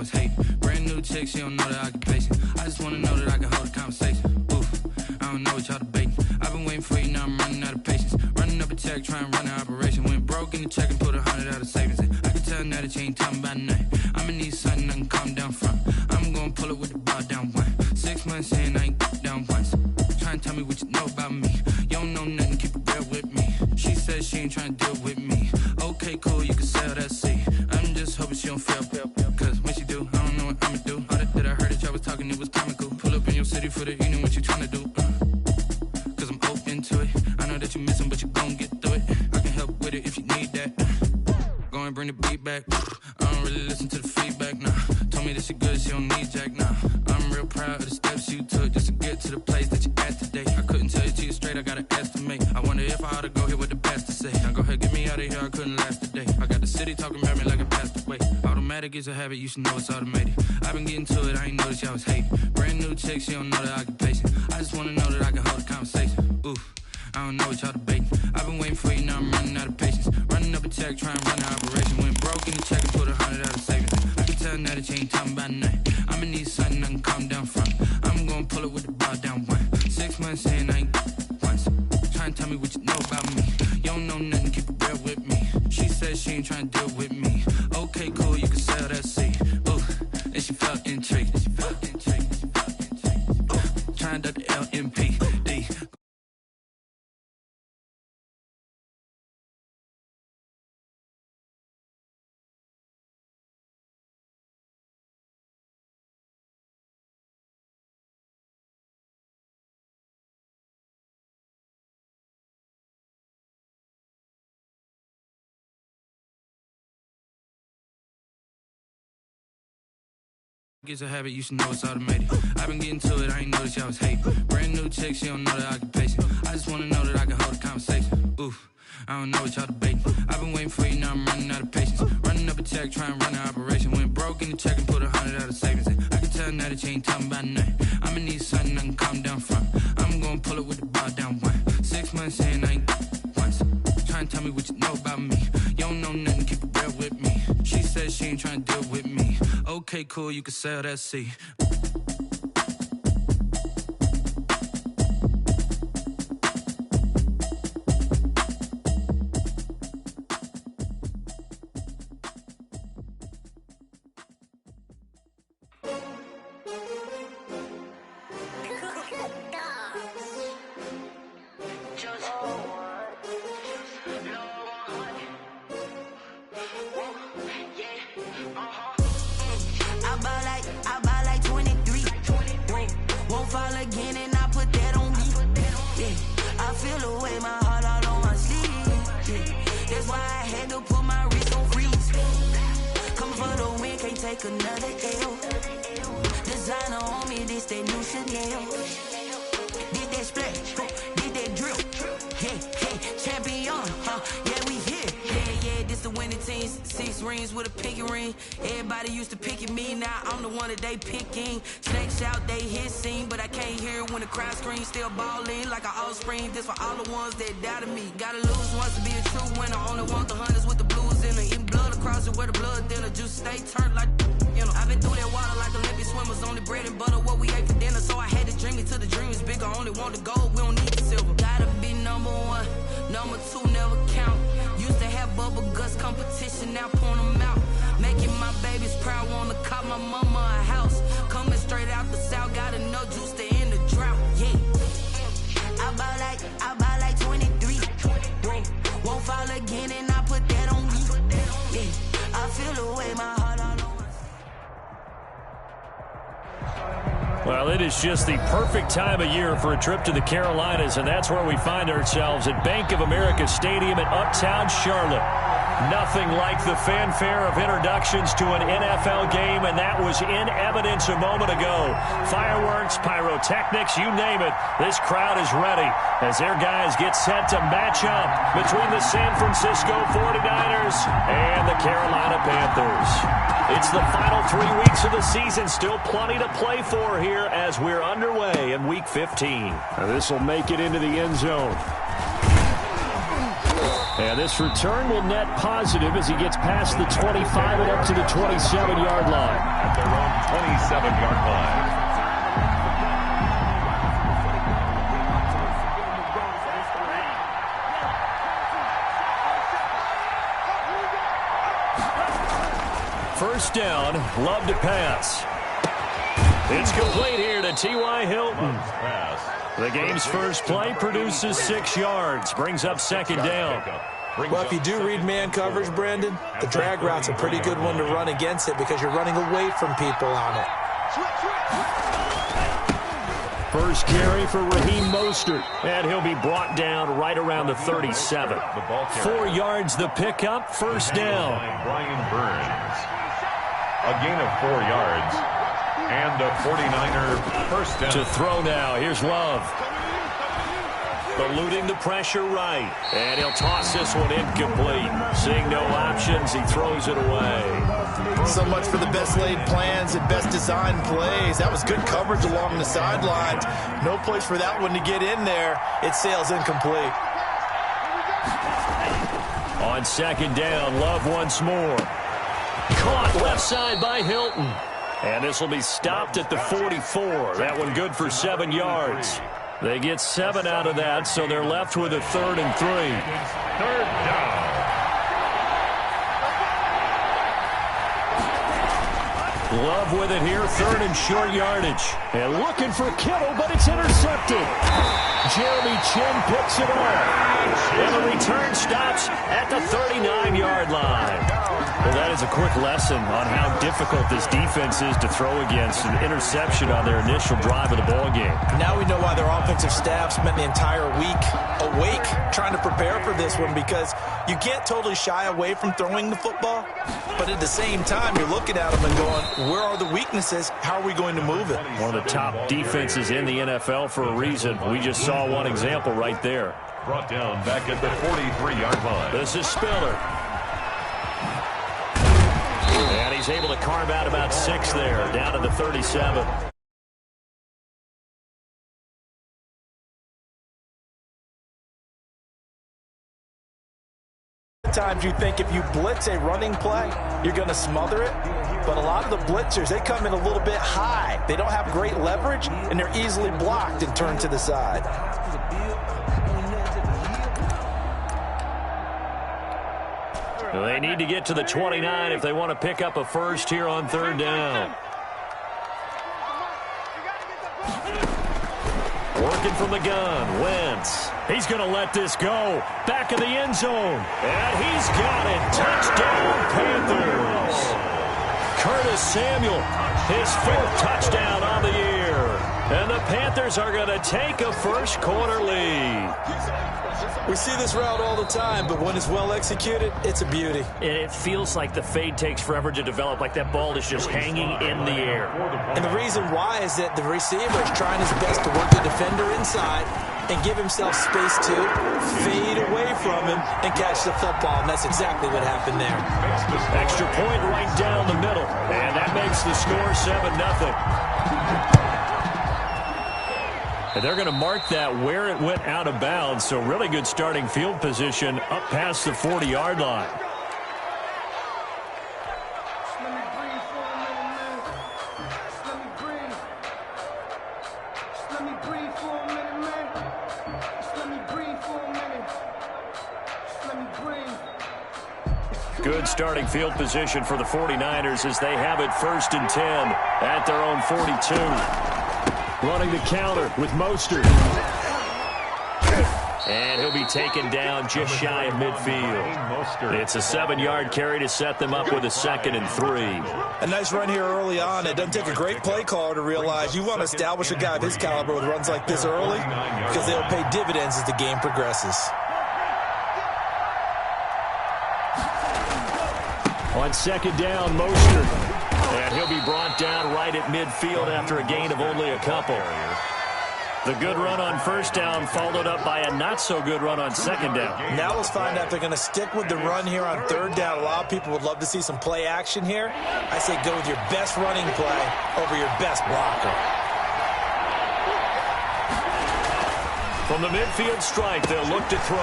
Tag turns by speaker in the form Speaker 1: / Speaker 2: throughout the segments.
Speaker 1: was hating. Brand new chick, she don't know the occupation. I just wanna know that I can hold a conversation. Oof, I don't know what y'all debating. I've been waiting for you, now I'm running out of patience. Running up a check, trying to run an operation. Went broke in the check and put 100 out of savings in. I can tell now that you ain't talking about nothing. I'ma need something I can calm down from. I'm gonna pull it with the bar down one. 6 months in, I ain't down once. Trying to tell me what you know about me. You don't know nothing, keep it real with me. She said she ain't trying to deal with me. Okay, cool, you can sell that seat. I'm just hoping she don't fail. Cause when she do, I don't know what I'ma do. All that I heard that y'all was talking, it was comical. Pull up in your city for the evening, what you trying to do? Cause I'm open to it. I know that you missing, but you gon' get through it. I can help with it if you need that. Go and bring the beat back. I don't really listen to the feedback, nah. Told me that she good, she don't need jack, nah. I'm real proud of the steps you took just to get to the place that you at today. I couldn't tell you to you straight, I gotta estimate. I wonder if I ought to go here with the pastor say. Now go ahead, get me out of here, I couldn't last today. I got the city talking about me like I passed away. Automatic is a habit, you should know it's automated. I've been getting to it, I ain't noticed y'all was hating. Brand new chick, she don't know the occupation. I just wanna know that I can hold a conversation. Oof, I don't know what y'all debating. I've been waiting for you, now I'm running out of patience. Running up a check, trying to run an operation. Went broke in the check and put 100 out of savings. I can tell now that you ain't talking about nothing. I'ma need something I can calm down from. I'm gonna pull it with the bar down one. 6 months in, I ain't once. Trying to tell me what you know about me. You don't know nothing, keep it real with me. She said she ain't trying to deal with me. Okay, cool, you can sell that seat. Ooh, and she felt intrigued. Trying to the LMPD. It's a habit, you should know it's automated. I've been getting to it, I ain't noticed y'all was hating. Brand new chick, she don't know the occupation. I just wanna know that I can hold a conversation. Oof, I don't know what y'all debating. I've been waiting for you, now I'm running out of patience. Running up a check, trying to run an operation. Went broke in the check and put 100 out of savings in. I can tell now that you ain't talking about nothing. I'ma need something I can calm down from. I'm gonna pull it with the bar down one. 6 months in, I ain't once. Trying to tell me what you know about me. You don't know nothing, keep it real with me. She said she ain't trying to deal with me. Okay, cool, you can sell that seat.
Speaker 2: This for all the ones that doubted me. Gotta lose once to be a true winner. Only want the hunters with the blues in it. Eating blood across it where the blood thinner. Juice stay turned like, you know. I've been through that water like Olympic swimmers. Only bread and butter what we ate for dinner. So I had to dream it till the dream is bigger. Only want the gold, we don't need the silver. Gotta be number one, number two never count. Used to have bubble guts competition, now point them out. Making my babies proud, wanna cop my mama a house. Coming straight out the south, got enough juice to end the drought. Yeah. I buy like 23. Won't fall again and I put that on me. Yeah, I feel the way my heart all on.
Speaker 3: Well, it is just the perfect time of year for a trip to the Carolinas, and that's where we find ourselves at Bank of America Stadium in Uptown Charlotte. Nothing like the fanfare of introductions to an NFL game, and that was in evidence a moment ago. Fireworks, pyrotechnics, you name it. This crowd is ready as their guys get set to match up between the San Francisco 49ers and the Carolina Panthers. It's the final 3 weeks of the season. Still plenty to play for here as we're underway in Week 15. This will make it into the end zone. And this return will net positive as he gets past the 25 and up to the 27-yard line.
Speaker 4: 47-yard line.
Speaker 3: First down, Love to pass. It's complete here to T.Y. Hilton. The game's first play produces 6 yards, brings up second down.
Speaker 5: Well, if you do read man coverage, Brandon, the drag route's a pretty good one to run against it because you're running away from people on it.
Speaker 3: First carry for Raheem Mostert, and he'll be brought down right around the 37. 4 yards the pickup, first down.
Speaker 4: Brian Burns. A gain of 4 yards. And a 49er first down.
Speaker 3: To throw now, here's Love. Eluding the pressure right. And he'll toss this one incomplete. Seeing no options, he throws it away.
Speaker 5: So much for the best laid plans and best designed plays. That was good coverage along the sidelines. No place for that one to get in there. It sails incomplete.
Speaker 3: On second down, Love once more. Caught left side by Hilton. And this will be stopped at the 44. That one good for 7 yards. They get 7 out of that, so they're left with a 3rd and 3.
Speaker 4: Third down.
Speaker 3: Love with it here, 3rd and short yardage. And looking for Kittle, but it's intercepted. Jeremy Chin picks it off. And the return stops at the 39-yard line. Well, that is a quick lesson on how difficult this defense is to throw against. An interception on their initial drive of the ballgame.
Speaker 5: Now we know why their offensive staff spent the entire week awake trying to prepare for this one, because you can't totally shy away from throwing the football, but at the same time, you're looking at them and going, where are the weaknesses? How are we going to move it?
Speaker 3: One of the top defenses in the NFL for a reason. We just saw one example right there.
Speaker 4: Brought down back at the 43-yard line.
Speaker 3: This is Spiller. And he's able to carve out about 6 there, down to the 37.
Speaker 5: Times you think if you blitz a running play, you're going to smother it. But a lot of the blitzers, they come in a little bit high. They don't have great leverage, and they're easily blocked and turned to the side.
Speaker 3: They need to get to the 29 if they want to pick up a first here on 3rd down. Working from the gun, Wentz. He's going to let this go. Back of the end zone. And he's got it. Touchdown, Panthers. Curtis Samuel, his 4th touchdown on the year. And the Panthers are going to take a first-quarter lead.
Speaker 5: We see this route all the time, but when it's well executed, it's a beauty.
Speaker 3: And it feels like the fade takes forever to develop, like that ball is just hanging in the air.
Speaker 5: And the reason why is that the receiver is trying his best to work the defender inside and give himself space to fade away from him and catch the football, and that's exactly what happened there.
Speaker 3: Extra point right down the middle, and that makes the score 7-0. And they're going to mark that where it went out of bounds, so really good starting field position up past the 40-yard line. Good starting field position for the 49ers as they have it 1st and 10 at their own 42. Running the counter with Mostert. And he'll be taken down just shy of midfield. It's a 7-yard carry to set them up with a 2nd and 3.
Speaker 5: A nice run here early on. It doesn't take a great play caller to realize you want to establish a guy of his caliber with runs like this early, because they'll pay dividends as the game progresses.
Speaker 3: On 2nd down, Mostert. And he'll be brought down right at midfield after a gain of only a couple. The good run on 1st down followed up by a not-so-good run on 2nd down.
Speaker 5: Now let's find out if they're going to stick with the run here on 3rd down. A lot of people would love to see some play action here. I say go with your best running play over your best blocker.
Speaker 3: From the midfield stripe, they'll look to throw.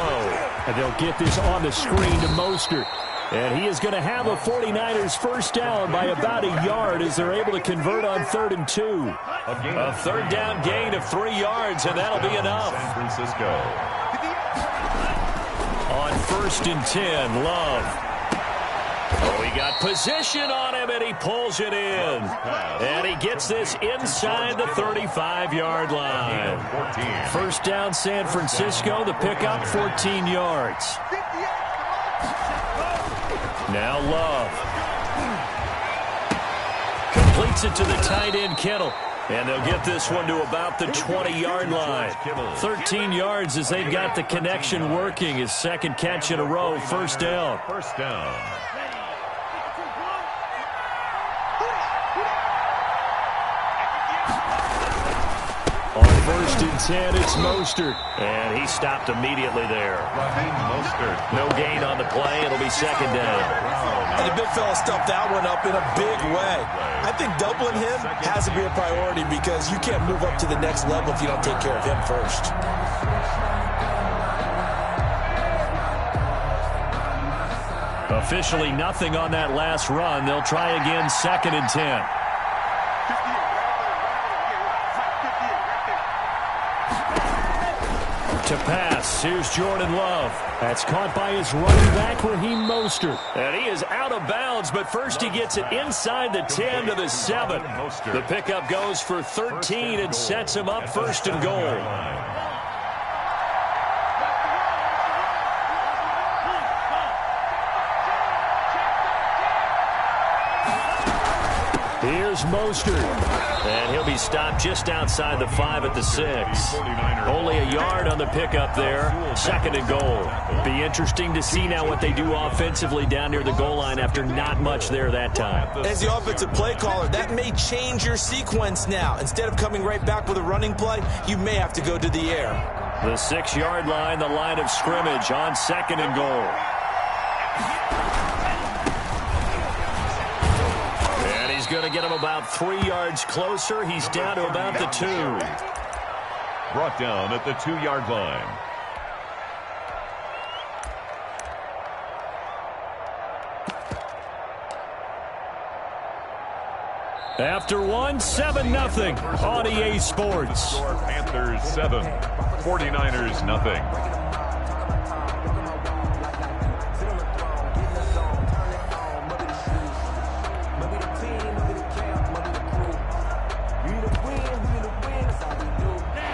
Speaker 3: And they'll get this on the screen to Mostert. And he is going to have a 49ers first down by about a yard as they're able to convert on 3rd and 2. A third down gain of 3 yards, and that'll be enough.
Speaker 4: San Francisco.
Speaker 3: On 1st and 10, Love. Oh, he got position on him, and he pulls it in. And he gets this inside the 35-yard line. First down, San Francisco. The pickup, 14 yards. Now Love. Completes it to the tight end, Kittle. And they'll get this one to about the 20-yard line. 13 yards as they've got the connection working. His second catch in a row, first down.
Speaker 4: First down.
Speaker 3: On 1st and 10, it's Mostert. And he stopped immediately there. No gain on the play. It'll be second down.
Speaker 5: And the big fella stuffed that one up in a big way. I think doubling him has to be a priority because you can't move up to the next level if you don't take care of him first.
Speaker 3: Officially nothing on that last run. They'll try again, 2nd and 10. To pass, here's Jordan Love. That's caught by his running back, Raheem Mostert. And he is out of bounds, but first he gets it inside the 10 to the 7. The pickup goes for 13 and sets him up 1st and goal. Here's Mostert. And he'll be stopped just outside the 5 at the 6. Only a yard on the pickup there. 2nd and goal. Be interesting to see now what they do offensively down near the goal line after not much there that time.
Speaker 5: As the offensive play caller, that may change your sequence now. Instead of coming right back with a running play, you may have to go to the air.
Speaker 3: The 6-yard line, the line of scrimmage on 2nd and goal. Going to get him about 3 yards closer. He's down to about the 2.
Speaker 4: Brought down at the 2-yard line.
Speaker 3: After one, 7-0 on EA Sports.
Speaker 4: Panthers 7, 49ers nothing.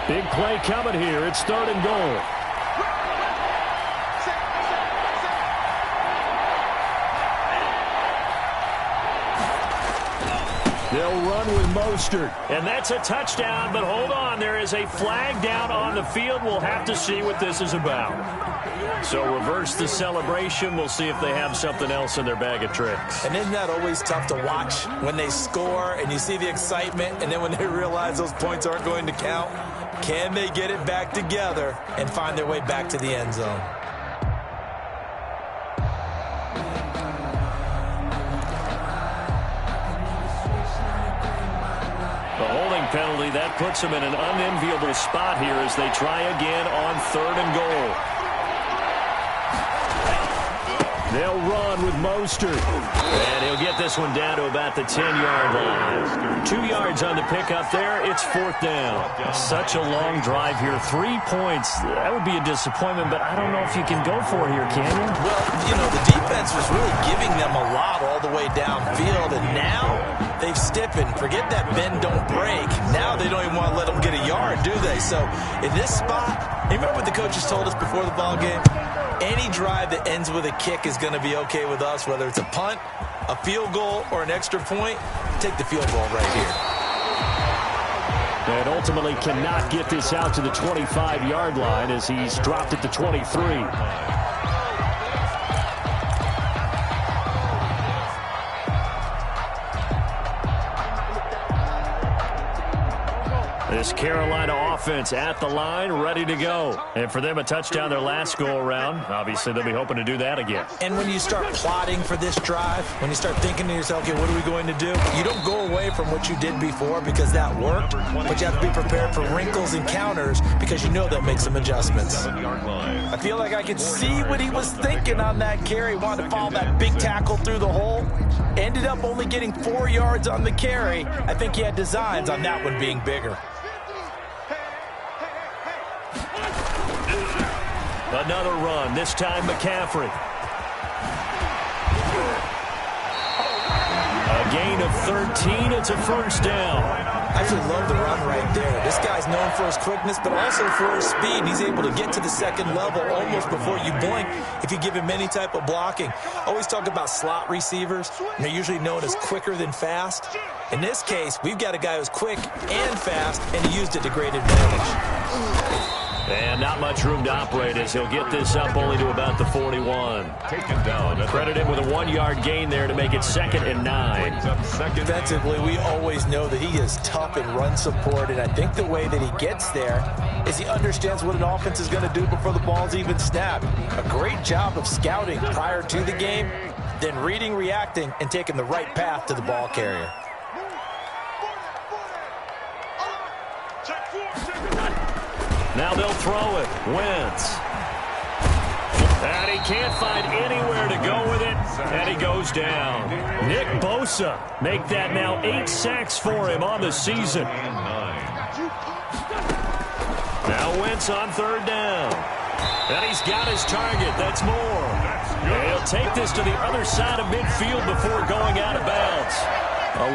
Speaker 3: Big play coming here. It's 3rd and goal. They'll run with Mostert. And that's a touchdown, but hold on. There is a flag down on the field. We'll have to see what this is about. So reverse the celebration. We'll see if they have something else in their bag of tricks.
Speaker 5: And isn't that always tough to watch when they score and you see the excitement and then when they realize those points aren't going to count? Can they get it back together and find their way back to the end zone?
Speaker 3: The holding penalty, that puts them in an unenviable spot here as they try again on 3rd and goal. They'll run with Mostert. And he'll get this one down to about the 10-yard line. 2 yards on the pickup there. It's 4th down. Such a long drive here. 3 points. That would be a disappointment, but I don't know if you can go for it here, can you?
Speaker 5: Well, you know, the defense was really giving them a lot all the way downfield, and now they've stiffened. Forget that bend, don't break. Now they don't even want to let them get a yard, do they? So in this spot, you remember what the coaches told us before the ball game? Any drive that ends with a kick is going to be okay with us, whether it's a punt, a field goal, or an extra point. Take the field goal right here.
Speaker 3: And ultimately cannot get this out to the 25-yard line as he's dropped at the 23. This Carolina offense at the line, ready to go. And for them, a touchdown their last go-around. Obviously, they'll be hoping to do that again.
Speaker 5: And when you start plotting for this drive, when you start thinking to yourself, okay, what are we going to do? You don't go away from what you did before because that worked, but you have to be prepared for wrinkles and counters because you know they'll make some adjustments. I feel like I could see what he was thinking on that carry. Wanted to follow that big tackle through the hole. Ended up only getting 4 yards on the carry. I think he had designs on that one being bigger.
Speaker 3: Another run, this time McCaffrey. A gain of 13, it's a first down.
Speaker 5: I actually love the run right there. This guy's known for his quickness, but also for his speed. He's able to get to the second level almost before you blink if you give him any type of blocking. Always talk about slot receivers, and they're usually known as quicker than fast. In this case, we've got a guy who's quick and fast, and he used it to great advantage.
Speaker 3: And not much room to operate as he'll get this up only to about the 41.
Speaker 4: Taken down.
Speaker 3: Credit him with a 1-yard gain there to make it 2nd and 9.
Speaker 5: Defensively, we always know that he is tough in run support, and I think the way that he gets there is he understands what an offense is going to do before the ball's even snapped. A great job of scouting prior to the game, then reading, reacting, and taking the right path to the ball carrier.
Speaker 3: Now they'll throw it. Wentz. And he can't find anywhere to go with it, and he goes down. Nick Bosa make that now 8 sacks for him on the season. Now Wentz on 3rd down. And he's got his target. That's more. And he'll take this to the other side of midfield before going out of bounds.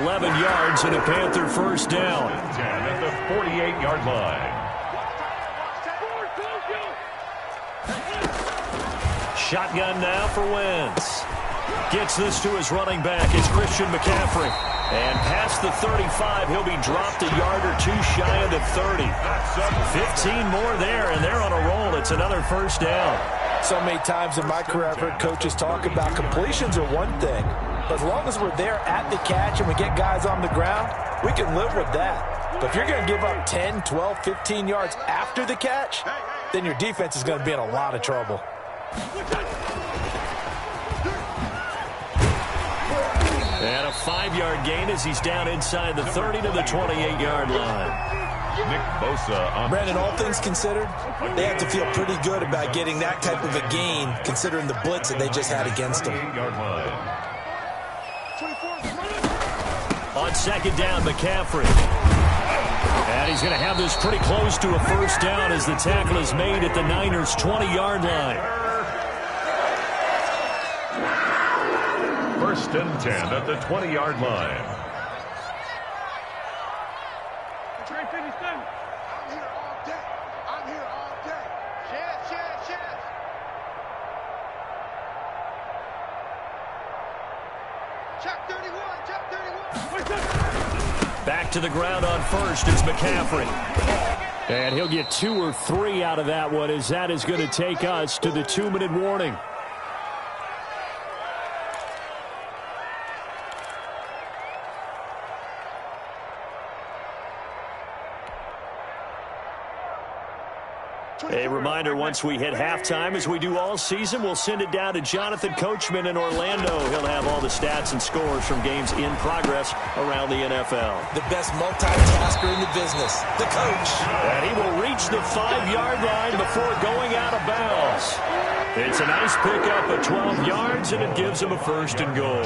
Speaker 3: 11 yards and a Panther first down.
Speaker 4: 10 at the 48-yard line.
Speaker 3: Shotgun now for Wentz. Gets this to his running back. It's Christian McCaffrey. And past the 35, he'll be dropped a yard or two shy of the 30. 15 more there, and they're on a roll. It's another first down.
Speaker 5: So many times in my career, I've heard coaches talk about completions are one thing. But as long as we're there at the catch and we get guys on the ground, we can live with that. But if you're going to give up 10, 12, 15 yards after the catch, then your defense is going to be in a lot of trouble.
Speaker 3: And a 5-yard gain as he's down inside the 30 to the 28-yard line.
Speaker 4: Nick Bosa on.
Speaker 5: Brandon, all things considered, they have to feel pretty good about getting that type of a gain considering the blitz that they just had against them.
Speaker 3: On 2nd down, McCaffrey. And he's going to have this pretty close to a first down as the tackle is made at the Niners' 20-yard line.
Speaker 4: 1st and 10 at the 20-yard line.
Speaker 6: I'm here all day. Chance. Check 31.
Speaker 3: Back to the ground on 1st is McCaffrey. And he'll get 2 or 3 out of that one as that is going to take us to the 2-minute warning. A reminder, once we hit halftime, as we do all season, we'll send it down to Jonathan Coachman in Orlando. He'll have all the stats and scores from games in progress around the NFL.
Speaker 5: The best multitasker in the business, the coach.
Speaker 3: And he will reach the 5-yard line before going out of bounds. It's a nice pickup of 12 yards, and it gives him a 1st and goal.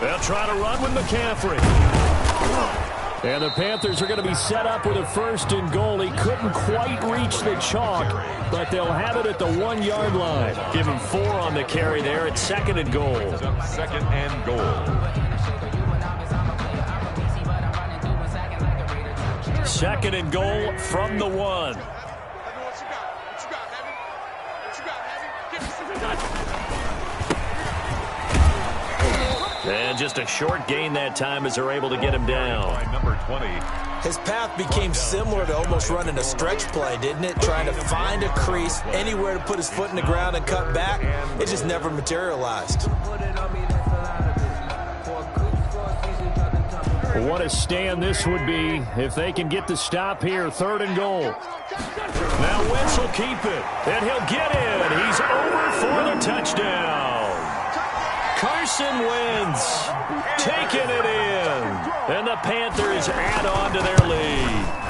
Speaker 3: They'll try to run with McCaffrey. And the Panthers are going to be set up with a 1st and goal. He couldn't quite reach the chalk, but they'll have it at the 1-yard line. Give him 4 on the carry there at 2nd and goal.
Speaker 4: 2nd and goal.
Speaker 3: 2nd and goal from the 1. And just a short gain that time as they're able to get him down.
Speaker 4: Number 20.
Speaker 5: His path became similar to almost running a stretch play, didn't it? Trying to find a crease, anywhere to put his foot in the ground and cut back. It just never materialized.
Speaker 3: What a stand this would be if they can get the stop here. 3rd and goal. Now Wentz will keep it, and he'll get in. He's over for the touchdown. Carson Wentz taking it in, and the Panthers add on to their lead.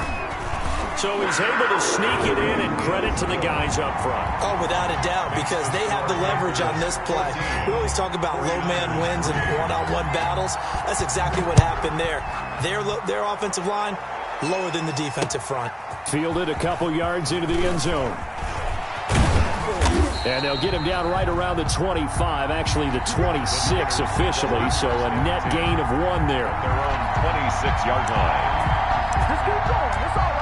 Speaker 3: So he's able to sneak it in, and credit to the guys up front.
Speaker 5: Oh, without a doubt, because they have the leverage on this play. We always talk about low man wins and one-on-one battles. That's exactly what happened there. Their offensive line lower than the defensive front.
Speaker 3: Fielded a couple yards into the end zone. And they'll get him down right around the 25, actually the 26 officially, so a net gain of 1 there.
Speaker 4: Their own 26-yard line.
Speaker 6: Just keep going. It's all right.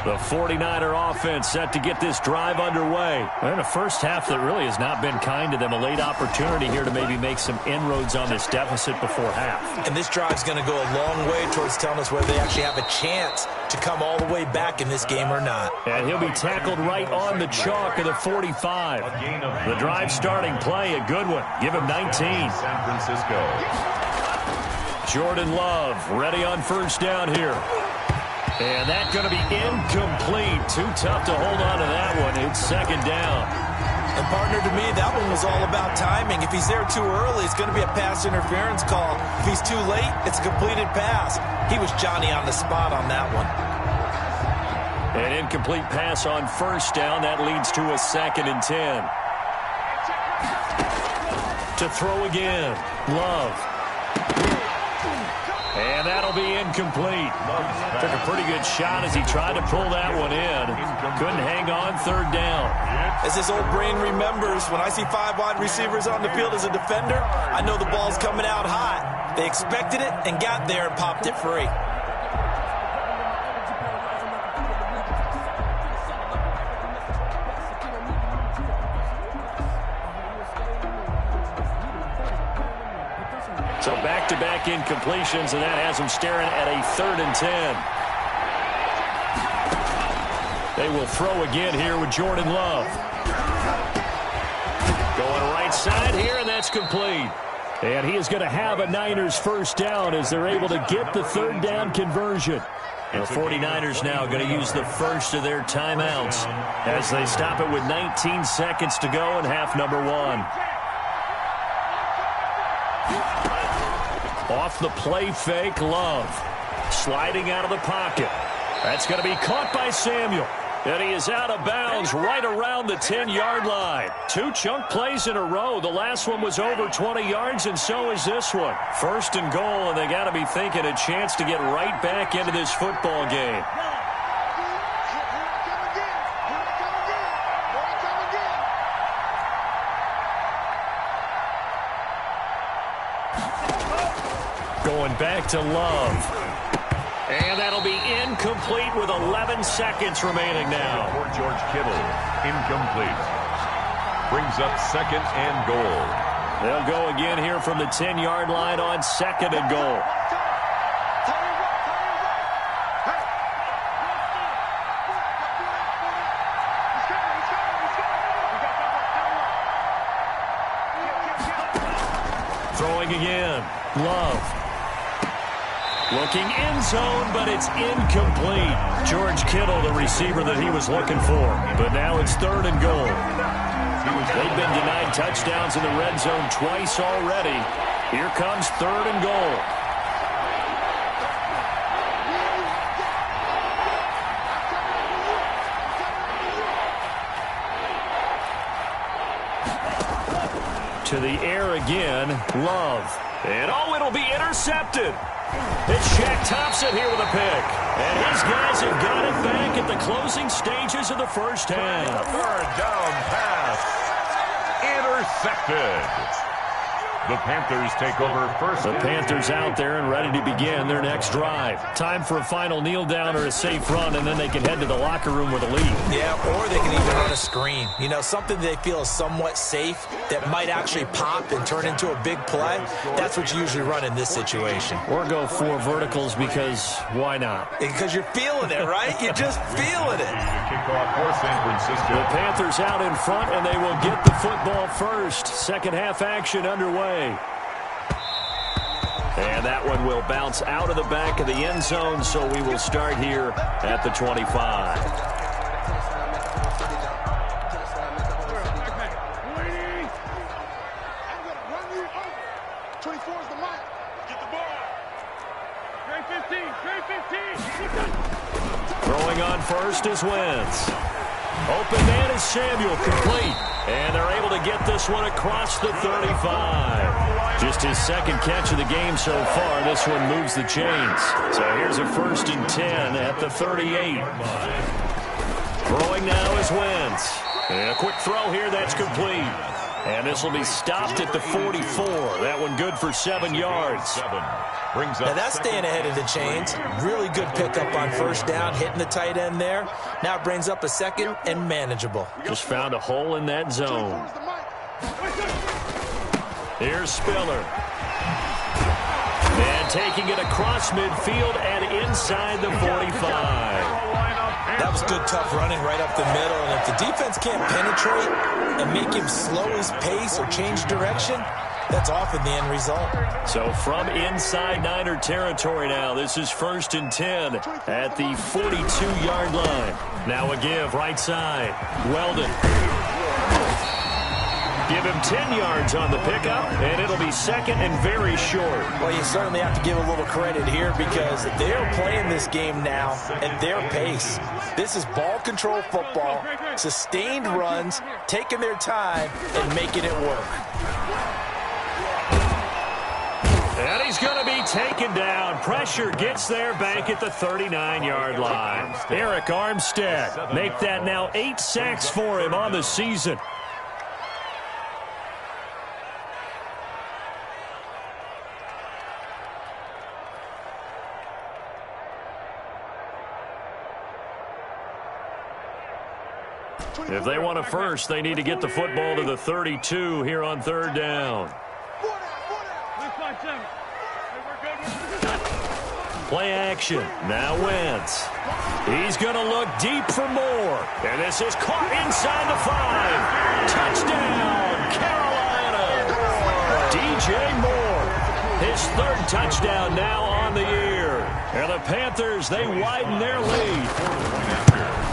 Speaker 3: The 49er offense set to get this drive underway. And a first half that really has not been kind to them. A late opportunity here to maybe make some inroads on this deficit before half.
Speaker 5: And this drive's going to go a long way towards telling us whether they actually have a chance to come all the way back in this game or not.
Speaker 3: And he'll be tackled right on the chalk of the 45. The drive starting play, a good one. Give him 19.
Speaker 4: San Francisco.
Speaker 3: Jordan Love ready on first down here. And that's going to be incomplete. Too tough to hold on to that one. It's 2nd down.
Speaker 5: And, partner, to me, that one was all about timing. If he's there too early, it's going to be a pass interference call. If he's too late, it's a completed pass. He was Johnny on the spot on that one.
Speaker 3: An incomplete pass on first down. That leads to a 2nd and 10. To throw again. Love. And that'll be incomplete. Took a pretty good shot as he tried to pull that one in. Couldn't hang on 3rd down.
Speaker 5: As his old brain remembers, when I see 5 wide receivers on the field as a defender, I know the ball's coming out hot. They expected it and got there and popped it free.
Speaker 3: So back-to-back incompletions, and that has them staring at a 3rd and 10. They will throw again here with Jordan Love. Going right side here, and that's complete. And he is going to have a Niners first down as they're able to get the 3rd down conversion. The 49ers now going to use the first of their timeouts as they stop it with 19 seconds to go in half number 1. Off the play fake, Love. Sliding out of the pocket. That's going to be caught by Samuel. And he is out of bounds right around the 10-yard line. 2 chunk plays in a row. The last one was over 20 yards, and so is this one. 1st and goal, and they got to be thinking a chance to get right back into this football game. Going back to Love. And that'll be incomplete with 11 seconds remaining now.
Speaker 4: For George Kittle, incomplete. Brings up 2nd and goal.
Speaker 3: They'll go again here from the 10-yard line on 2nd and goal. Throwing again. Love. Looking end zone, but it's incomplete. George Kittle, the receiver that he was looking for. But now it's 3rd and goal. They've been denied touchdowns in the red zone twice already. Here comes 3rd and goal. To the air again, Love. And oh, it'll be intercepted. It's Shaq Thompson here with a pick. And his guys have got it back at the closing stages of the first half.
Speaker 4: 3rd down pass. Intercepted. The Panthers take over first.
Speaker 3: The Panthers out there and ready to begin their next drive. Time for a final kneel down or a safe run, and then they can head to the locker room with a lead.
Speaker 5: Yeah, or they can even run a screen. You know, something they feel is somewhat safe that might actually pop and turn into a big play. That's what you usually run in this situation.
Speaker 3: Or go 4 verticals because why not?
Speaker 5: Because you're feeling it, right? You're just feeling it.
Speaker 4: Kickoff for San Francisco.
Speaker 3: The Panthers out in front, and they will get the football first. Second half action underway. And that one will bounce out of the back of the end zone, so we will start here at the 25. Throwing on first is Wentz. Open man is Samuel, complete. And they're able to get this one across the 35. Just his second catch of the game so far. This one moves the chains. So here's a 1st and 10 at the 38. Throwing now is Wentz. And a quick throw here that's complete. And this will be stopped at the 44. That one good for 7 yards.
Speaker 5: Now that's staying ahead of the chains. Really good pickup on first down, hitting the tight end there. Now it brings up a second and manageable.
Speaker 3: Just found a hole in that zone. Here's Spiller. And taking it across midfield and inside the 45.
Speaker 5: That was good, tough running right up the middle. And if the defense can't penetrate and make him slow his pace or change direction, that's often the end result. So
Speaker 3: from inside Niner territory now, this is 1st and 10 at the 42-yard line. Now a give right side. Weldon. Give him 10 yards on the pickup, and it'll be second and very short.
Speaker 5: Well, you certainly have to give a little credit here because they're playing this game now at their pace. This is ball control football, sustained runs, taking their time, and making it work.
Speaker 3: And he's going to be taken down. Pressure gets there back at the 39-yard line. Eric Armstead, make that now 8 sacks for him on the season. If they want a first, they need to get the football to the 32 here on 3rd down. Play action. Now Wentz. He's going to look deep for more. And this is caught inside the 5. Touchdown, Carolina. DJ Moore. His 3rd touchdown now on the year. And the Panthers, they widen their lead.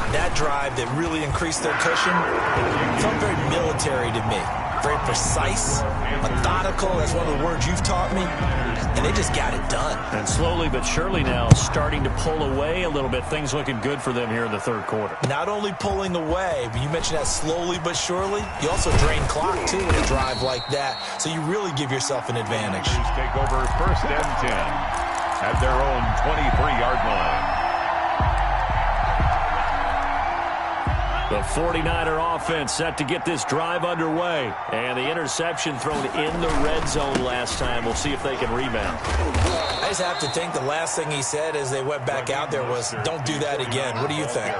Speaker 5: That drive that really increased their cushion felt very military to me. Very precise, methodical. That's one of the words you've taught me. And they just got it done.
Speaker 3: And slowly but surely now starting to pull away a little bit. Things looking good for them here in the 3rd quarter.
Speaker 5: Not only pulling away, but you mentioned that slowly but surely. You also drain clock, too, with a drive like that. So you really give yourself an advantage.
Speaker 4: Take over 1st and 10 at their own 23-yard line.
Speaker 3: The 49er offense set to get this drive underway. And the interception thrown in the red zone last time. We'll see if they can rebound.
Speaker 5: I just have to think the last thing he said as they went back out there was, don't do that again. What do you think?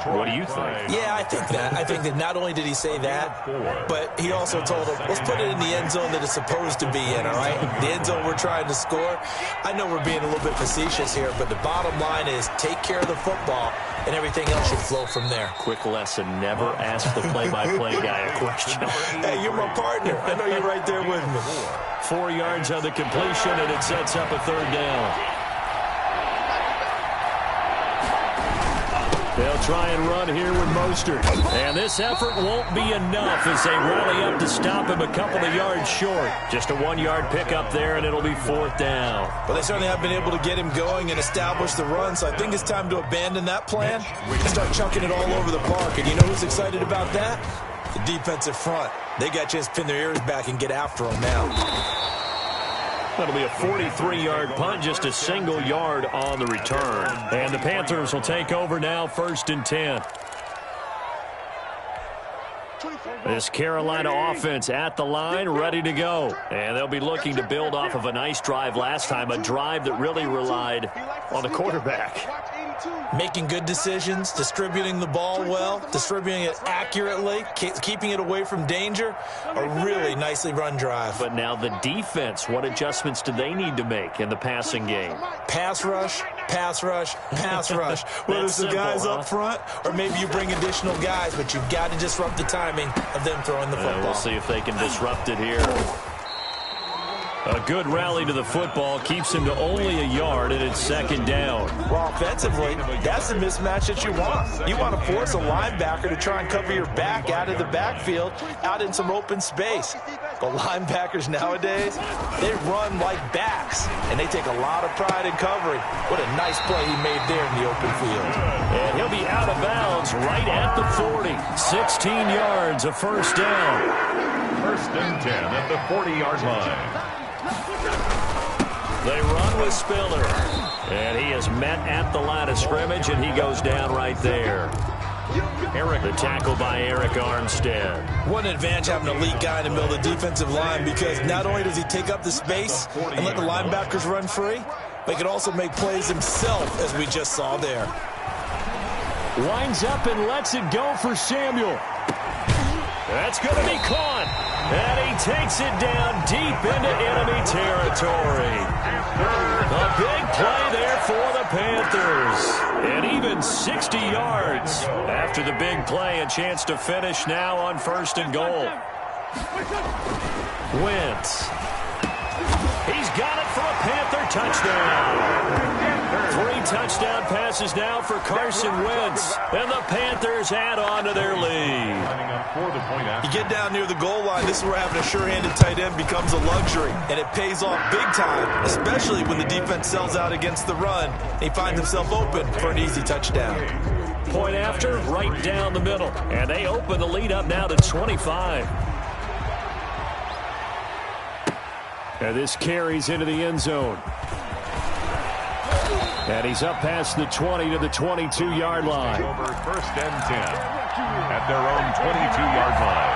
Speaker 3: What do you think?
Speaker 5: Yeah, I think that. I think that not only did he say that, but he also told him, let's put it in the end zone that it's supposed to be in, all right? The end zone we're trying to score. I know we're being a little bit facetious here, but the bottom line is take care of the football, and everything else should flow from there.
Speaker 3: Quick lesson, never ask the play-by-play guy a question.
Speaker 5: Hey, you're my partner. I know you're right there with me.
Speaker 3: 4 yards on the completion, and it sets up a 3rd down. They'll try and run here with Mostert. And this effort won't be enough as they rally up to stop him a couple of yards short. Just a 1-yard pickup there, and it'll be 4th down.
Speaker 5: Well, they certainly have been able to get him going and establish the run, so I think it's time to abandon that plan and start chucking it all over the park. And you know who's excited about that? The defensive front. They got a chance to pin their ears back and get after him now.
Speaker 3: That'll be a 43-yard punt, just a single yard on the return. And the Panthers will take over now, 1st and 10. This Carolina offense at the line, ready to go. And they'll be looking to build off of a nice drive last time, a drive that really relied on the quarterback.
Speaker 5: Making good decisions, distributing the ball well, distributing it accurately, keeping it away from danger. A really nicely run drive.
Speaker 3: But now the defense, what adjustments do they need to make in the passing game?
Speaker 5: Pass rush, pass rush, pass rush. Whether it's the guys up front or maybe you bring additional guys, but you've got to disrupt the timing of them throwing the football.
Speaker 3: We'll see if they can disrupt it here. A good rally to the football keeps him to only a yard, and it's second down.
Speaker 5: Well, offensively, that's the mismatch that you want. You want to force a linebacker to try and cover your back out of the backfield, out in some open space. But linebackers nowadays, they run like backs, and they take a lot of pride in covering. What a nice play he made there in the open field.
Speaker 3: And he'll be out of bounds right at the 40. 16 yards, a first down.
Speaker 4: First and 10 at the 40-yard line.
Speaker 3: They run with Spiller. And he is met at the line of scrimmage, and he goes down right there. The tackle by Eric Armstead.
Speaker 5: What an advantage having an elite guy in the middle of the defensive line, because not only does he take up the space and let the linebackers run free, but he can also make plays himself, as we just saw there.
Speaker 3: Winds up and lets it go for Samuel. That's going to be caught. And he takes it down deep into enemy territory. A big play there for the Panthers. And even 60 yards after the big play. A chance to finish now on first and goal. Wentz. He's got it for a Panther touchdown. 3 touchdown passes now for Carson Wentz. And the Panthers add on to their lead.
Speaker 5: You get down near the goal line, this is where having a sure-handed tight end becomes a luxury. And it pays off big time, especially when the defense sells out against the run. And he finds himself open for an easy touchdown.
Speaker 3: Point after, right down the middle. And they open the lead up now to 25. And this carries into the end zone. And he's up past the 20 to the 22-yard line.
Speaker 4: Over first and 10 at their own 22-yard line.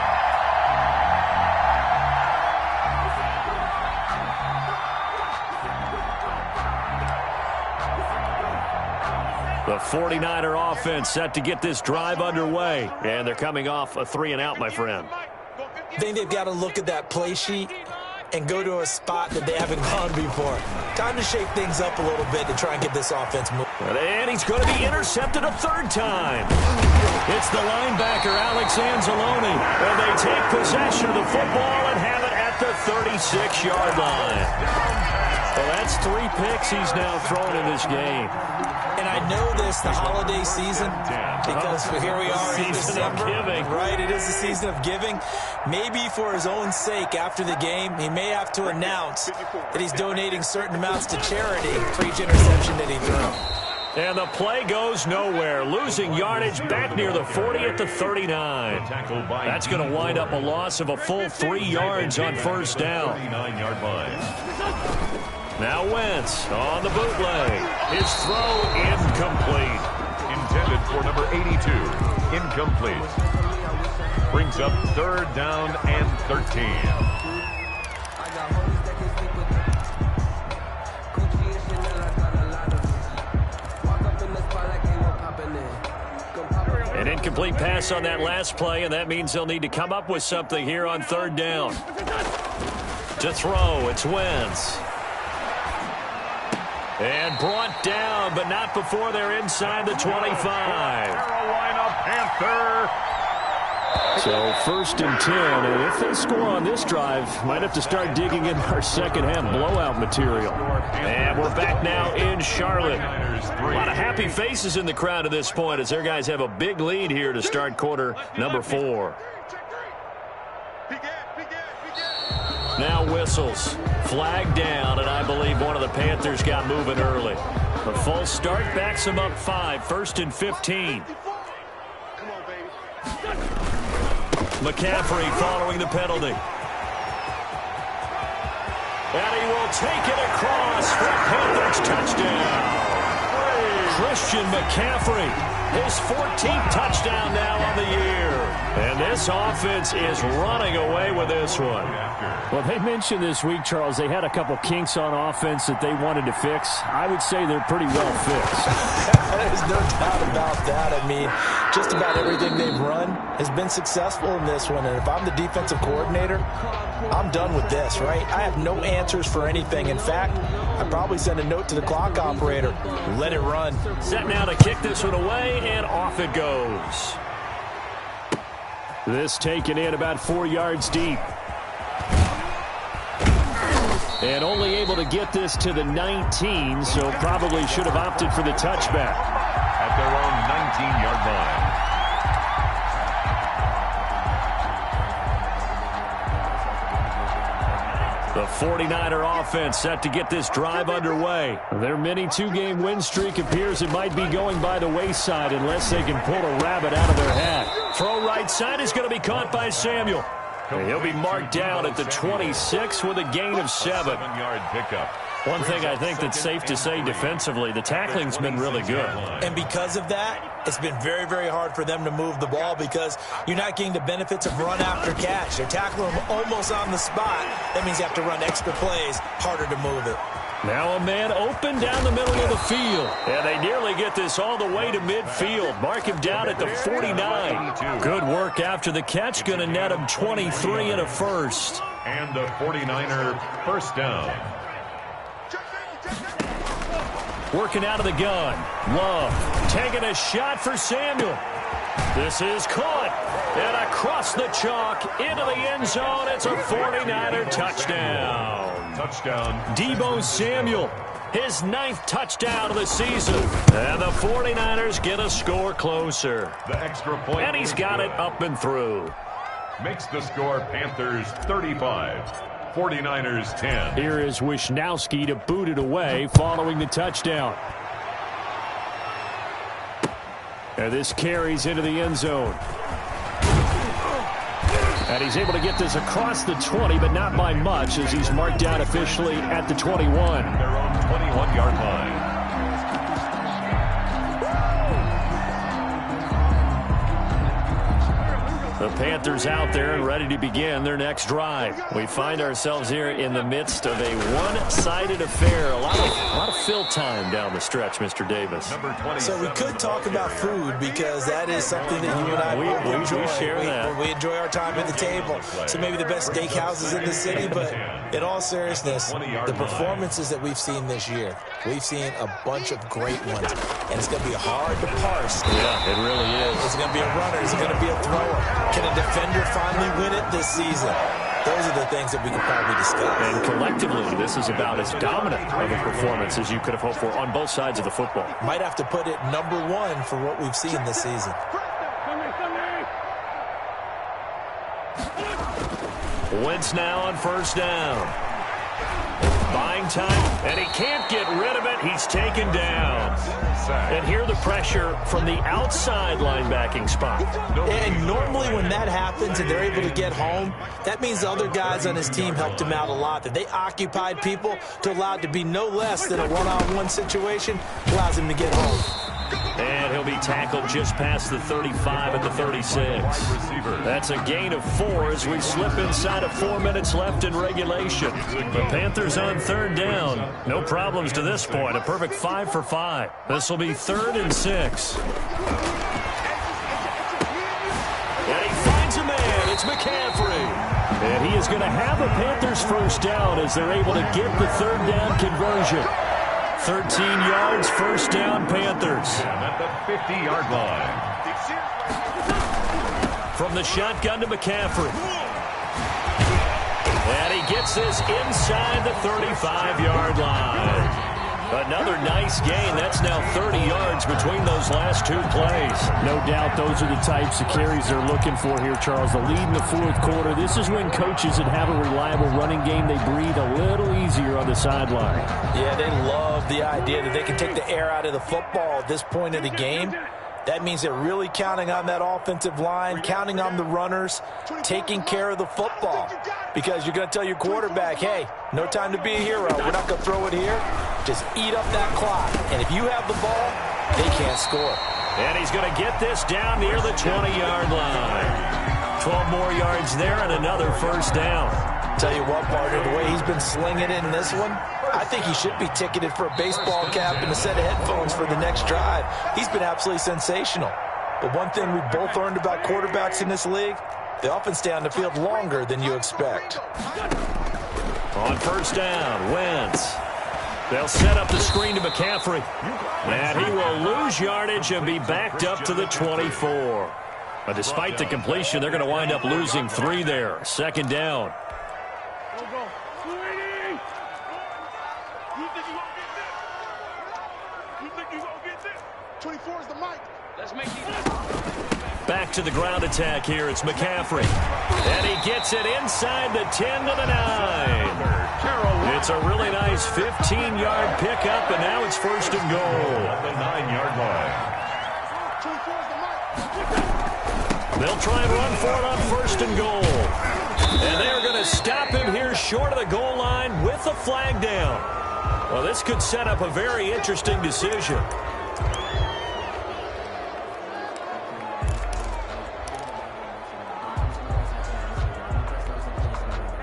Speaker 3: The 49er offense set to get this drive underway. And they're coming off a 3-and-out, my friend.
Speaker 5: I think they've got to look at that play sheet and go to a spot that they haven't gone before. Time to shake things up a little bit to try and get this offense moving.
Speaker 3: And he's going to be intercepted a third time. It's the linebacker, Alex Anzalone. And they take possession of the football and have it at the 36-yard line. Well, that's 3 picks he's now thrown in this game.
Speaker 5: And I know this, the holiday season, because here we are in December. Right, it is the season of giving. Maybe for his own sake after the game, he may have to announce that he's donating certain amounts to charity for each interception that he threw.
Speaker 3: And the play goes nowhere. Losing yardage back near the 40 at the 39. That's going to wind up a loss of a full 3 yards on first down.
Speaker 4: 39-yard line.
Speaker 3: Now Wentz on the bootleg. His throw incomplete.
Speaker 4: Intended for number 82. Incomplete. Brings up third down and 13.
Speaker 3: An incomplete pass on that last play, and that means they'll need to come up with something here on third down. To throw, it's Wentz. And brought down, but not before they're inside the 25.
Speaker 4: Carolina Panther.
Speaker 3: So first and 10, and if they score on this drive, might have to start digging in our second half blowout material. And we're back now in Charlotte. A lot of happy faces in the crowd at this point as their guys have a big lead here to start quarter number 4. Now whistles. Flag down, and I believe one of the Panthers got moving early. A false start backs them up 5, first and 15. McCaffrey following the penalty. And he will take it across for a Panthers touchdown. Christian McCaffrey his 14th touchdown now on the year. And this offense is running away with this one.
Speaker 7: Well, they mentioned this week, Charles, they had a couple kinks on offense that they wanted to fix. I would say they're pretty well fixed.
Speaker 5: There's no doubt about that. I mean, just about everything they've run has been successful in this one. And if I'm the defensive coordinator, I'm done with this, right? I have no answers for anything. In fact, I'd probably send a note to the clock operator. Let it run.
Speaker 3: Set now to kick this one away, and off it goes.
Speaker 7: This taken in about 4 yards deep. And only able to get this to the 19, so probably should have opted for the touchback.
Speaker 4: At their own 19-yard line.
Speaker 3: The 49er offense set to get this drive underway.
Speaker 7: Their mini two-game win streak appears it might be going by the wayside unless they can pull a rabbit out of their hat.
Speaker 3: Throw right side is going to be caught by Samuel. And he'll be marked down at the 26 with a gain of 7.
Speaker 4: 7-yard pickup.
Speaker 3: One thing I think that's safe to say defensively, the tackling's been really good.
Speaker 5: And because of that, it's been very, very hard for them to move the ball because you're not getting the benefits of run after catch. They're tackling them almost on the spot. That means you have to run extra plays, harder to move it.
Speaker 3: Now a man open down the middle of the field. And they nearly get this all the way to midfield. Mark him down at the 49. Good work after the catch. Going to net him 23 and a first.
Speaker 4: And the 49er first down.
Speaker 3: Working out of the gun. Love taking a shot for Samuel. This is caught. And across the chalk into the end zone. It's a 49er touchdown.
Speaker 4: Touchdown.
Speaker 3: Deebo Samuel, his 9th touchdown of the season. And the 49ers get a score closer.
Speaker 4: The extra point.
Speaker 3: And he's got it up and through.
Speaker 4: Makes the score Panthers 35, 49ers 10.
Speaker 7: Here is Wisnowski to boot it away following the touchdown. And this carries into the end zone. And he's able to get this across the 20, but not by much as he's marked down officially at the 21.
Speaker 4: Their own 21-yard line.
Speaker 3: The Panthers out there and ready to begin their next drive. We find ourselves here in the midst of a one-sided affair. A lot of fill time down the stretch, Mr. Davis.
Speaker 5: So we could talk about food because that is something that you and I enjoy.
Speaker 3: We share that.
Speaker 5: We enjoy our time at the table. So maybe the best steakhouses in the city, but in all seriousness, the performances that we've seen this year, we've seen a bunch of great ones. And it's going to be hard to parse.
Speaker 3: Yeah, it really is.
Speaker 5: Is it going to be a runner? Is it going to be a thrower? Can a defender finally win it this season? Those are the things that we could probably discuss.
Speaker 3: And collectively, this is about as dominant of a performance as you could have hoped for on both sides of the football.
Speaker 5: Might have to put it number 1 for what we've seen this season.
Speaker 3: Wentz now on first down. Buying time, and he can't get rid of it. He's taken down. And here the pressure from the outside linebacking spot.
Speaker 5: And normally when that happens and they're able to get home, that means the other guys on his team helped him out a lot. That they occupied people to allow it to be no less than a one-on-one situation allows him to get home.
Speaker 3: And he'll be tackled just past the 35 at the 36. That's a gain of 4 as we slip inside of 4 minutes left in regulation. The Panthers on third down. No problems to this point. A perfect 5 for 5. This will be 3rd and 6. And he finds a man. It's McCaffrey. And he is going to have a Panthers first down as they're able to get the third down conversion. 13 yards, first down, Panthers.
Speaker 4: At the 50-yard line.
Speaker 3: From the shotgun to McCaffrey. And he gets this inside the 35-yard line. Another nice gain. That's now 30 yards between those last 2 plays.
Speaker 7: No doubt those are the types of carries they're looking for here, Charles. The lead in the 4th quarter. This is when coaches that have a reliable running game, they breathe a little easier on the sideline.
Speaker 5: Yeah, they love the idea that they can take the air out of the football at this point of the game. That means they're really counting on that offensive line, counting on the runners, taking care of the football. Because you're going to tell your quarterback, hey, no time to be a hero. We're not going to throw it here. Just eat up that clock. And if you have the ball, they can't score.
Speaker 3: And he's going to get this down near the 20-yard line. 12 more yards there and another first down.
Speaker 5: Tell you what, partner, the way he's been slinging it in this one, I think he should be ticketed for a baseball cap and a set of headphones for the next drive. He's been absolutely sensational. But one thing we've both learned about quarterbacks in this league, they often stay on the field longer than you expect.
Speaker 3: On first down, Wentz. They'll set up the screen to McCaffrey. And he will lose yardage and be backed up to the 24. But despite the completion, they're going to wind up losing 3 there. Second down. Back to the ground attack here. It's McCaffrey. And he gets it inside the 10 to the 9. It's a really nice 15-yard pickup, and now it's first and goal.
Speaker 4: The 9-yard line.
Speaker 3: They'll try and run for it on first and goal. And they're going to stop him here short of the goal line with the flag down. Well, this could set up a very interesting decision.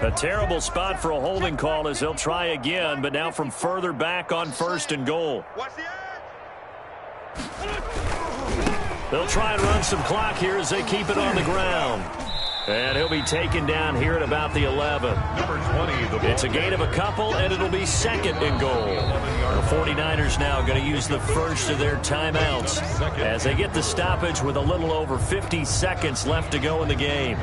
Speaker 3: A terrible spot for a holding call as they'll try again, but now from further back on first and goal. They'll try and run some clock here as they keep it on the ground. And he'll be taken down here at about the 11.
Speaker 4: Number 20.
Speaker 3: It's a gain of a couple, and it'll be second and goal. The 49ers now going to use the first of their timeouts as they get the stoppage with a little over 50 seconds left to go in the game.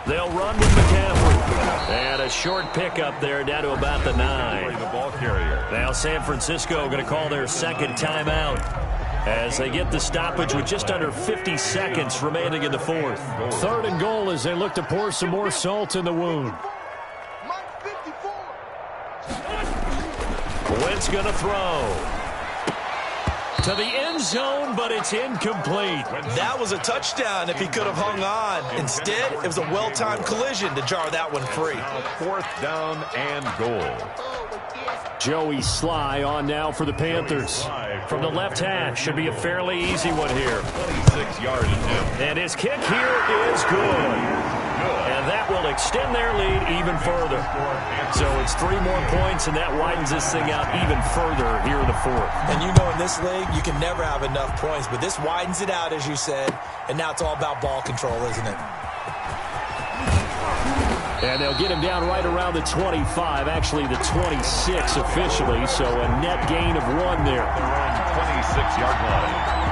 Speaker 3: They'll run with McCaffrey. And a short pickup there down to about the 9.
Speaker 4: The ball carrier.
Speaker 3: Now San Francisco going to call their second timeout as they get the stoppage with just under 50 seconds remaining in the fourth.
Speaker 7: Third and goal as they look to pour some more salt in the wound.
Speaker 3: Wentz going to throw to the end zone, but it's incomplete.
Speaker 5: That was a touchdown if he could have hung on. Instead, it was a well-timed collision to jar that one free.
Speaker 4: Fourth down and goal.
Speaker 7: Joey Sly on now for the Panthers.
Speaker 3: From the left hash, should be a fairly easy one here.
Speaker 4: 26-yard attempt.
Speaker 3: And his kick here is good. And that will extend their lead even further. So it's 3 more points, and that widens this thing out even further here in the fourth.
Speaker 5: And you know in this league, you can never have enough points, but this widens it out, as you said, and now it's all about ball control, isn't it?
Speaker 7: And they'll get him down right around the 25, actually the 26 officially, so a net gain of 1 there.
Speaker 4: 26-yard line.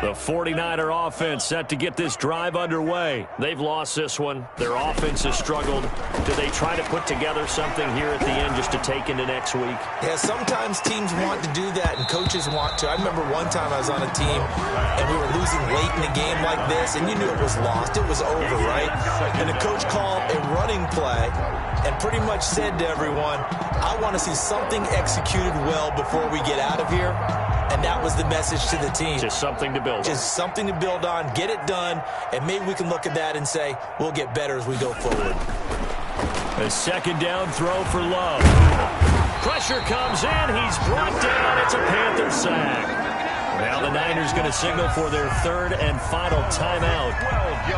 Speaker 3: The 49er offense set to get this drive underway. They've lost this one. Their offense has struggled. Do they try to put together something here at the end just to take into next week?
Speaker 5: Yeah, sometimes teams want to do that and coaches want to. I remember one time I was on a team and we were losing late in a game like this, and you knew it was lost. It was over, right? And the coach called a running play and pretty much said to everyone, I want to see something executed well before we get out of here. And that was the message to the team.
Speaker 3: Just something to build on.
Speaker 5: Just something to build on, get it done, and maybe we can look at that and say, we'll get better as we go forward.
Speaker 3: A second down throw for Love. Pressure comes in. He's brought down. It's a Panther sack. Now the Niners going to signal for their third and final timeout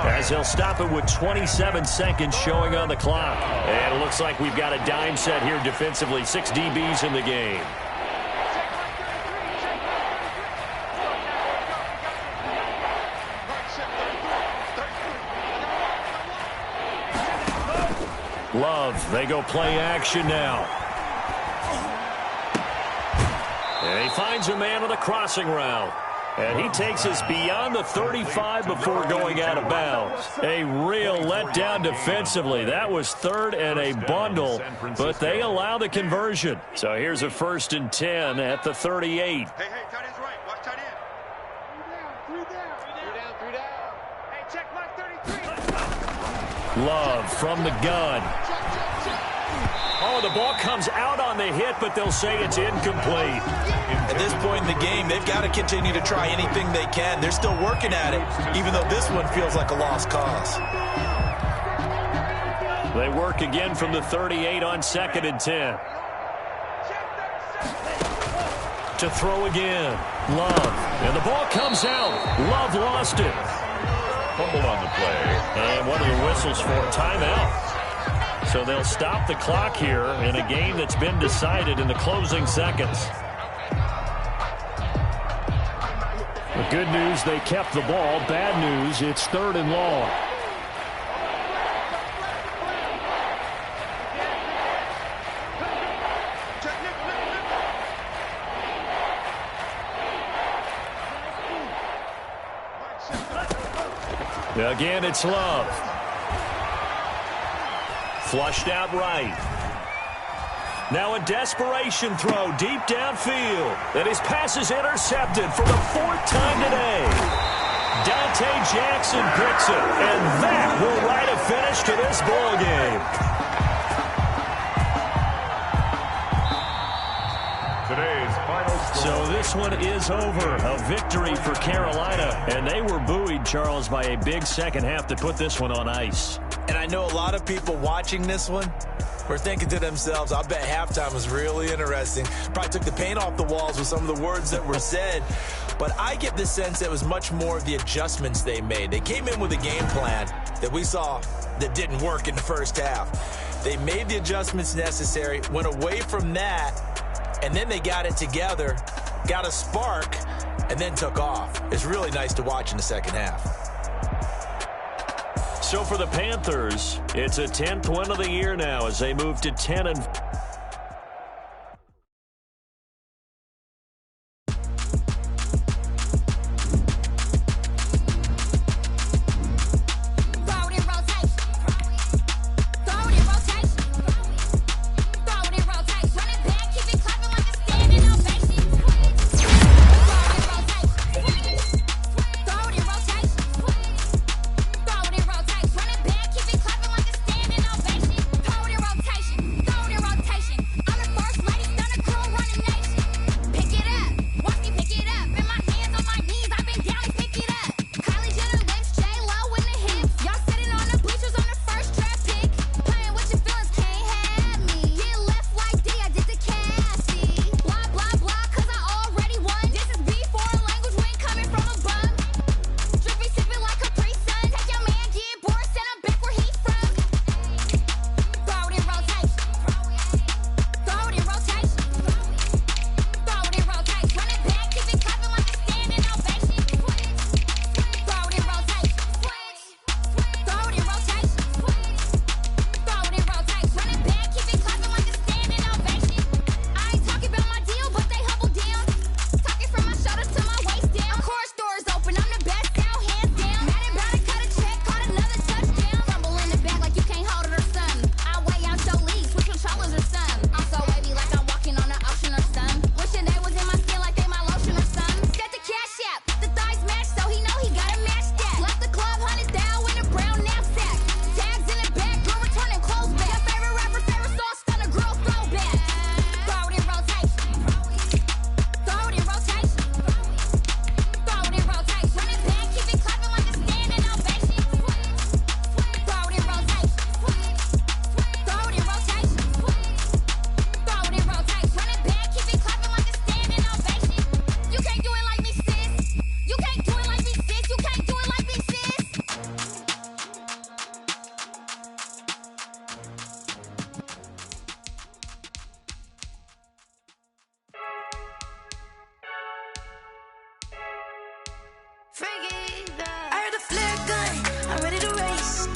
Speaker 3: as they'll stop it with 27 seconds showing on the clock. And it looks like we've got a dime set here defensively. 6 DBs in the game. Love, they go play action now. And he finds a man on the crossing route. And he takes us beyond the 35 before going out of bounds. A real letdown defensively. That was third and a bundle, but they allow the conversion. So here's a 1st and 10 at the 38.
Speaker 6: Hey, tight end's right. Watch tight end. 3 down. Hey, check mark 33.
Speaker 3: Love from the gun. Oh, the ball comes out on the hit, but they'll say it's incomplete.
Speaker 5: At this point in the game, they've got to continue to try anything they can. They're still working at it, even though this one feels like a lost cause.
Speaker 3: They work again from the 38 on 2nd and 10. To throw again. Love. And the ball comes out. Love lost it.
Speaker 4: Fumble on the play.
Speaker 3: And one of the whistles for a timeout. So they'll stop the clock here in a game that's been decided in the closing seconds.
Speaker 7: The good news, they kept the ball. Bad news, it's 3rd and long.
Speaker 3: Again, it's Love. Flushed out right. Now a desperation throw deep downfield. And his pass is intercepted for the 4th time today. Dante Jackson picks it. And that will write a finish to this ball game.
Speaker 4: Today's final score.
Speaker 3: So this one is over. A victory for Carolina. And they were buoyed, Charles, by a big second half to put this one on ice.
Speaker 5: And I know a lot of people watching this one were thinking to themselves, I bet halftime was really interesting. Probably took the paint off the walls with some of the words that were said. But I get the sense that it was much more of the adjustments they made. They came in with a game plan that we saw that didn't work in the first half. They made the adjustments necessary, went away from that, and then they got it together, got a spark, and then took off. It's really nice to watch in the second half.
Speaker 3: So for the Panthers, it's a 10th win of the year now as they move to 10 and
Speaker 2: I heard the flare gun, I'm ready to race.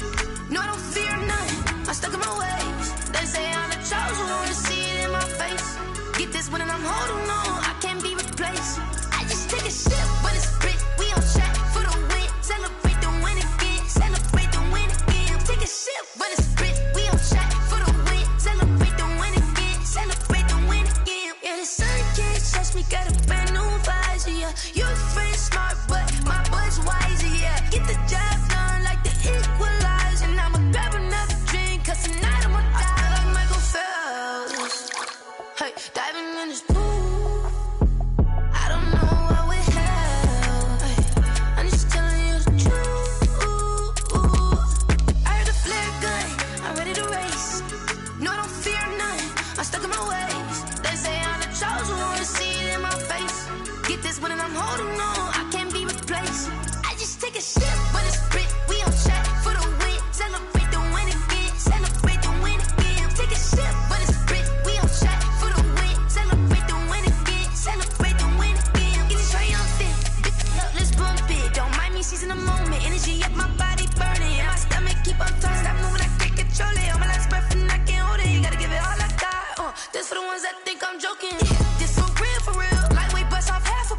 Speaker 2: No, I don't fear none, I'm stuck in my ways. They say I'm the chosen one, to see it in my face. Get this one and I'm holding on, I can't be replaced. I just take a sip, but it's spit, we on track for the win. Celebrate the win again, celebrate the win again. Take a sip, but it's spit, we on track for the win. Celebrate the win again, celebrate the win again. Yeah, the sun can't touch me, got a brand new visor, yeah. You're friend smart, but my boy's wiser, yeah. Get the job done like the equalizer. And I'ma grab another drink, cause tonight I'ma die like Michael this one and I'm holding on. I can't be replaced. I just take a sip, but it's spit. We on track for the win. Celebrate the win again. Celebrate the win again. Take a sip, but it's spit. We on track for the win. Celebrate the win again. Celebrate the win again. Get it triumphant. Look, let's bump it. Don't mind me, she's in the moment. Energy up my body burning. My stomach keep on turning. Stop moving, I can't control it. On my last breath and I can't hold it. You gotta give it all I got. This for the ones that think I'm joking. This for real, for real. Lightweight bust off half a.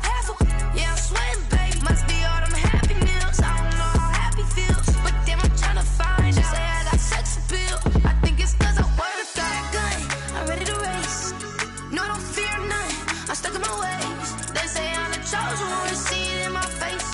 Speaker 2: Yeah, I'm sweating, baby. Must be all them happy meals. I don't know how happy feels, but damn, I'm tryna find out. Say I got sex appeal. I think it's cause I work. Got a gun, I'm ready to race. No, don't fear none. I'm stuck in my ways. They say I'm the chosen one. See it in my face.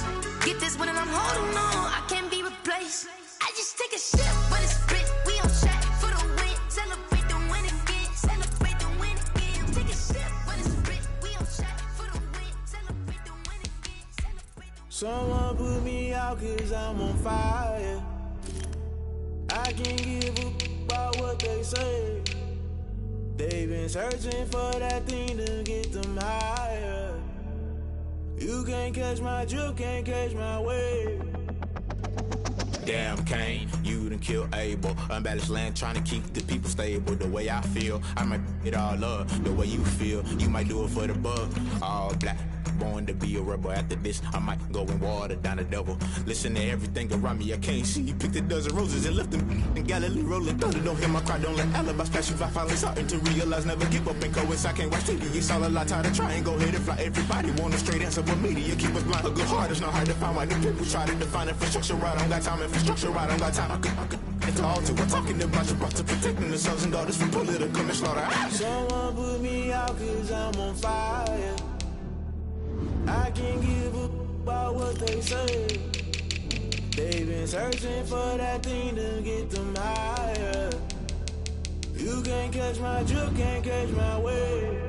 Speaker 2: Get this one and I'm holding on. I can't be replaced. I just take a sip, but it's spit. We on track for the win. Celebrate the win again. Celebrate the win again. Take a sip, but it's spit. We on track for the win. Celebrate the win again. Celebrate the win.
Speaker 8: Someone put me out cause I'm on fire. I can't give a about what they say. They've been searching for that thing to get them higher. You can't catch my drift, can't catch my wave.
Speaker 9: Damn, Kane, you done killed Abel. Unbalanced land, trying to keep the people stable. The way I feel, I might it all up. The way you feel, you might do it for the bug. All black, born to be a rebel. After this, I might go and water down the devil. Listen to everything around me, I can't see. Picked a dozen roses and left them in Galilee rolling thunder. Don't hear my cry, don't let alibis pass you. I finally starting to realize, never give up and coincide. I can't watch TV, it's all a lot. Tired of trying, go ahead and fly. Everybody want a straight answer, but media keep us blind. A good heart is not hard to find. Why the people try to define infrastructure right? I don't got time, infrastructure right, I don't got time. I could it's all to we're talking about your to protecting the sons and daughters from political and slaughter.
Speaker 8: Someone put me out cause I'm on fire. I can't give a about what they say. They've been searching for that thing to get them higher. You can't catch my drift, can't catch my wave.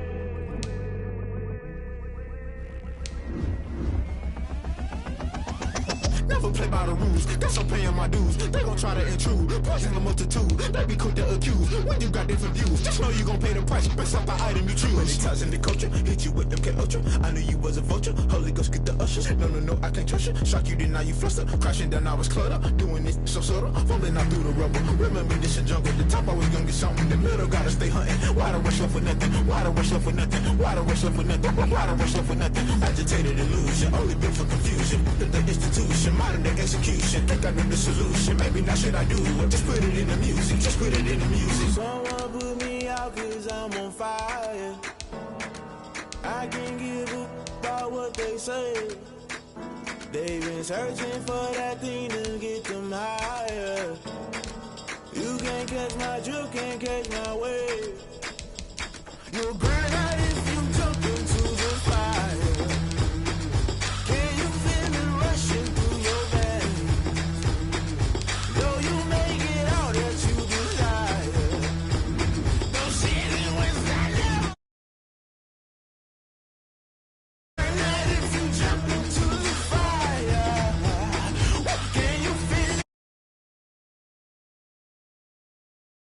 Speaker 9: Never play by the rules, that's I'm paying my dues. They gon' try to intrude, poison the multitude. They be quick to accuse, when you got different views. Just know you gon' pay the price, based off the item you choose. When it ties in the culture, hit you with them K Ultra. I knew you was a vulture, Holy Ghost get the ushers. No, I can't trust you. Shock you, then now you fluster. Crashing down, I was cluttered. Doing this so subtle, falling out through the rubble. Remember this a jungle, the top always gonna get something. The middle gotta stay hunting. Why the rush left for nothing? Why the rush left for nothing? Why the rush left for nothing? Why the rush left for nothing? Agitated illusion, only built for confusion. The institution, modern day execution. Think I know the solution. Maybe not should I do it? Just put it in the music. Just put it in the music.
Speaker 8: Someone put me out cause I'm on fire. I can't give a about what they say. They've been searching for that thing to get them higher. You can't catch my drift, can't catch my wave.
Speaker 9: You're great.